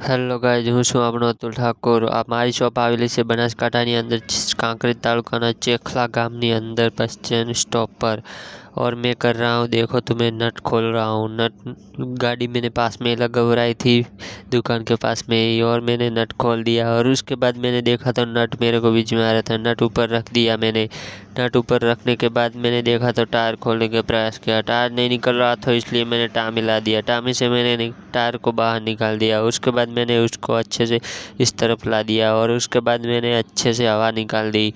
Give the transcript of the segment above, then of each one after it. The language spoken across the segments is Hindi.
હેલો ગાઈઝ, હું છું આપણો અતુલ ઠાકોર। આ મારી શોપ આવેલી છે બનાસકાંઠાની અંદર કાંકરેજ तालुकाના चेखला ગામની અંદર बस स्टैंड स्टॉप पर। और मैं कर रहा हूँ, देखो तो मैं नट खोल रहा हूँ। नट गाड़ी मैंने पास में लगवाई थी दुकान के पास में ही, और मैंने नट खोल दिया। और उसके बाद मैंने देखा तो नट मेरे को बीच में आ रहा था। नट ऊपर रख दिया मैंने। नट ऊपर रखने के बाद मैंने देखा तो टायर खोलने का प्रयास किया, टायर नहीं निकल रहा था, इसलिए मैंने टामी ला दिया। टामी से मैंने टायर को बाहर निकाल दिया। उसके बाद मैंने उसको अच्छे से इस तरफ ला दिया, और उसके बाद मैंने अच्छे से हवा निकाल दी।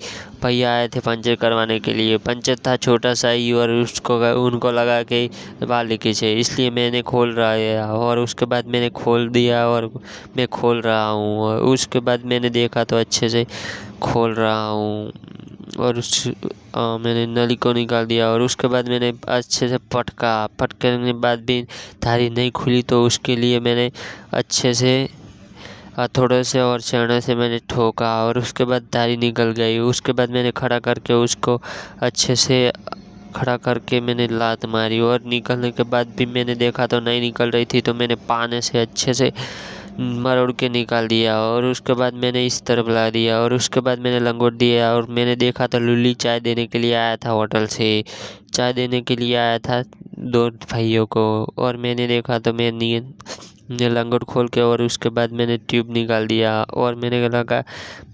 भैया आए थे पंचर करवाने के लिए। पंचर था छोटा सा ही, और उसको उनको लगा के बाल लीकेज है, इसलिए मैंने खोल रहा है। और उसके बाद मैंने खोल दिया, और मैं खोल रहा हूँ। और उसके बाद मैंने देखा तो अच्छे से खोल रहा हूँ, और मैंने नली को निकाल दिया। और उसके बाद मैंने अच्छे से पटकने के बाद भी धारी नहीं खुली, तो उसके लिए मैंने अच्छे से थोड़े से और चढ़ने से मैंने ठोका, और उसके बाद धारी निकल गई। उसके बाद मैंने खड़ा करके उसको अच्छे से खड़ा करके मैंने लात मारी, और निकलने के बाद भी मैंने देखा तो नहीं निकल रही थी, तो मैंने पाने से अच्छे से मरोड़ के निकाल दिया। और उसके बाद मैंने इस तरफ ला दिया, और उसके बाद मैंने लंगोट दिया। और मैंने देखा तो लुल्ली चाय देने के लिए आया था, होटल से चाय देने के लिए आया था दो भाइयों को। और मैंने देखा तो मैंने लंगोट खोल के, और उसके बाद मैंने ट्यूब निकाल दिया। और मैंने लगा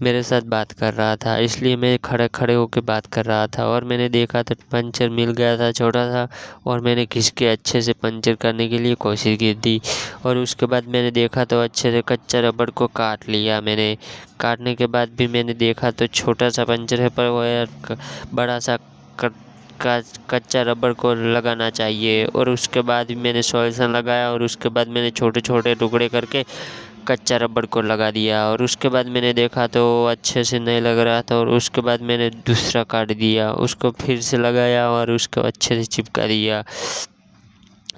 मेरे साथ बात कर रहा था, इसलिए मैं खड़े खड़े होकर बात कर रहा था। और मैंने देखा तो पंचर मिल गया था छोटा सा, और मैंने खींच के अच्छे से पंचर करने के लिए कोशिश की थी। और उसके बाद मैंने देखा तो अच्छे से कच्चा रबड़ को काट लिया मैंने। काटने के बाद भी मैंने देखा तो छोटा सा पंचर है, पर वो बड़ा सा कच्चा रबड़ को लगाना चाहिए। और उसके बाद भी मैंने सॉल्यूशन लगाया, और उसके बाद मैंने छोटे छोटे टुकड़े करके कच्चा रबड़ को लगा दिया। और उसके बाद मैंने देखा तो अच्छे से नहीं लग रहा था, और उसके बाद मैंने दूसरा काट दिया, उसको फिर से लगाया, और उसको अच्छे से चिपका दिया।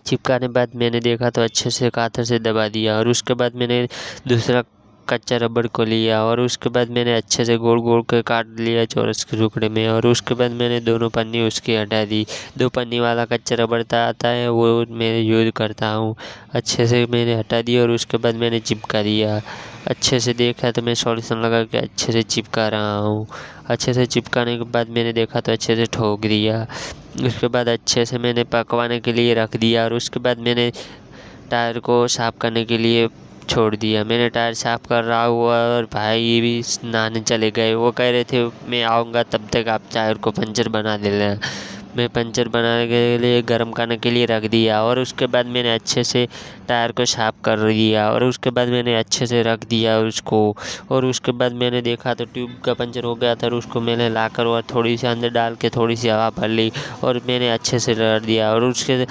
चिपकाने बाद मैंने देखा तो अच्छे से कातर से दबा दिया। और उसके बाद मैंने दूसरा कच्चा रबड़ को लिया, और उसके बाद मैंने अच्छे से गोल गोल के काट लिया चौरस के टुकड़े में। और उसके बाद मैंने दोनों पन्नी उसकी हटा दी। 2 पन्नी वाला कच्चा रबड़ आता है, वो मैं यूज़ करता हूँ। अच्छे से मैंने हटा दिया, और उसके बाद मैंने चिपका दिया। अच्छे से देखा तो मैं सॉल्यूशन लगा के अच्छे से चिपका रहा हूँ। अच्छे से चिपकाने के बाद मैंने देखा तो अच्छे से ठोक दिया। उसके बाद अच्छे से मैंने पकवाने के लिए रख दिया, और उसके बाद मैंने टायर को साफ़ करने के लिए छोड़ दिया। मैंने टायर साफ़ कर रहा हुआ, और भाई भी नहाने चले गए। वो कह रहे थे मैं आऊँगा तब तक आप टायर को पंचर बना देना। मैं पंचर बनाने के लिए गर्म करने के लिए रख दिया। और उसके बाद मैंने अच्छे से टायर को साफ़ कर दिया, और उसके बाद मैंने अच्छे से रख दिया उसको। और उसके बाद मैंने देखा तो ट्यूब का पंचर हो गया था, और उसको मैंने लाकर और थोड़ी सी अंदर डाल के थोड़ी सी हवा भर ली, और मैंने अच्छे से रख दिया। और उसके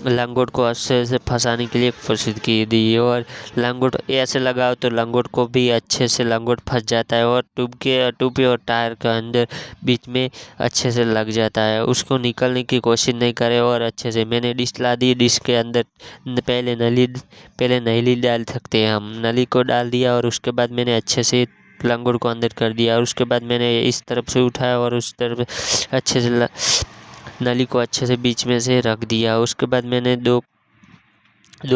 लंगोट को अच्छे से फंसाने के लिए कोशिश की दी। और लंगोट ऐसे लगाओ तो लंगोट को भी अच्छे से लंगोट फंस जाता है, और ट्यूब और टायर के अंदर बीच में अच्छे से लग जाता है। उसको निकलने की कोशिश नहीं करे। और अच्छे से मैंने डिश ला दी। डिश के अंदर पहले नली डाल सकते हैं हम, नली को डाल दिया। और उसके बाद मैंने अच्छे से लंगोट को अंदर कर दिया। और उसके बाद मैंने इस तरफ से उठाया, और उस तरफ अच्छे से नली को अच्छे से बीच में से रख दिया। उसके बाद मैंने दो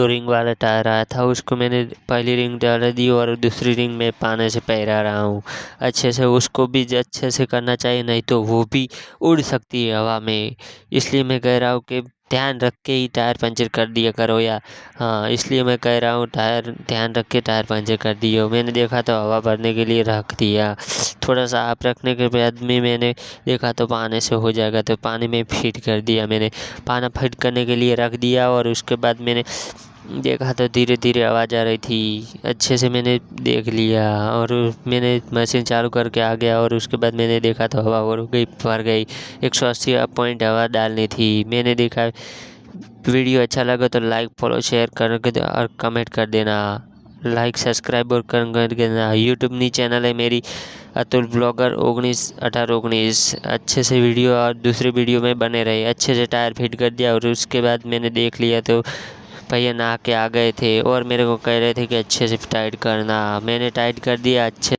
रिंग वाला टायर आया था, उसको मैंने पहली रिंग डाल दी, और दूसरी रिंग में पाने से पैरा रहा हूँ अच्छे से। उसको भी अच्छे से करना चाहिए, नहीं तो वो भी उड़ सकती है हवा में। इसलिए मैं कह रहा हूँ कि ध्यान रख के ही टायर पंचर कर दिया करो। या हाँ, इसलिए मैं कह रहा हूँ टायर ध्यान रख के टायर पंचर कर दियो। मैंने देखा तो हवा भरने के लिए रख दिया। थोड़ा सा आप रखने के बाद में मैंने देखा तो पानी से हो जाएगा, तो पानी में फिट कर दिया मैंने। पाना फिट करने के लिए रख दिया, और उसके बाद मैंने देखा तो धीरे धीरे आवाज़ आ रही थी। अच्छे से मैंने देख लिया, और मैंने मशीन चालू करके आ गया। और उसके बाद मैंने देखा तो हवा और गई, भर गई। 180 पॉइंट हवा डालनी थी। मैंने देखा वीडियो अच्छा लगा तो लाइक फॉलो शेयर करके और कमेंट कर देना। लाइक सब्सक्राइब और कर देना। यूट्यूब नी चैनल है मेरी अतुल ब्लॉगर 191819। अच्छे से वीडियो और दूसरे वीडियो में बने रहे। अच्छे से टायर फिट कर दिया, और उसके बाद मैंने देख लिया तो भैया नहा के आ गए थे, और मेरे को कह रहे थे कि अच्छे से टाइट करना। मैंने टाइट कर दिया अच्छे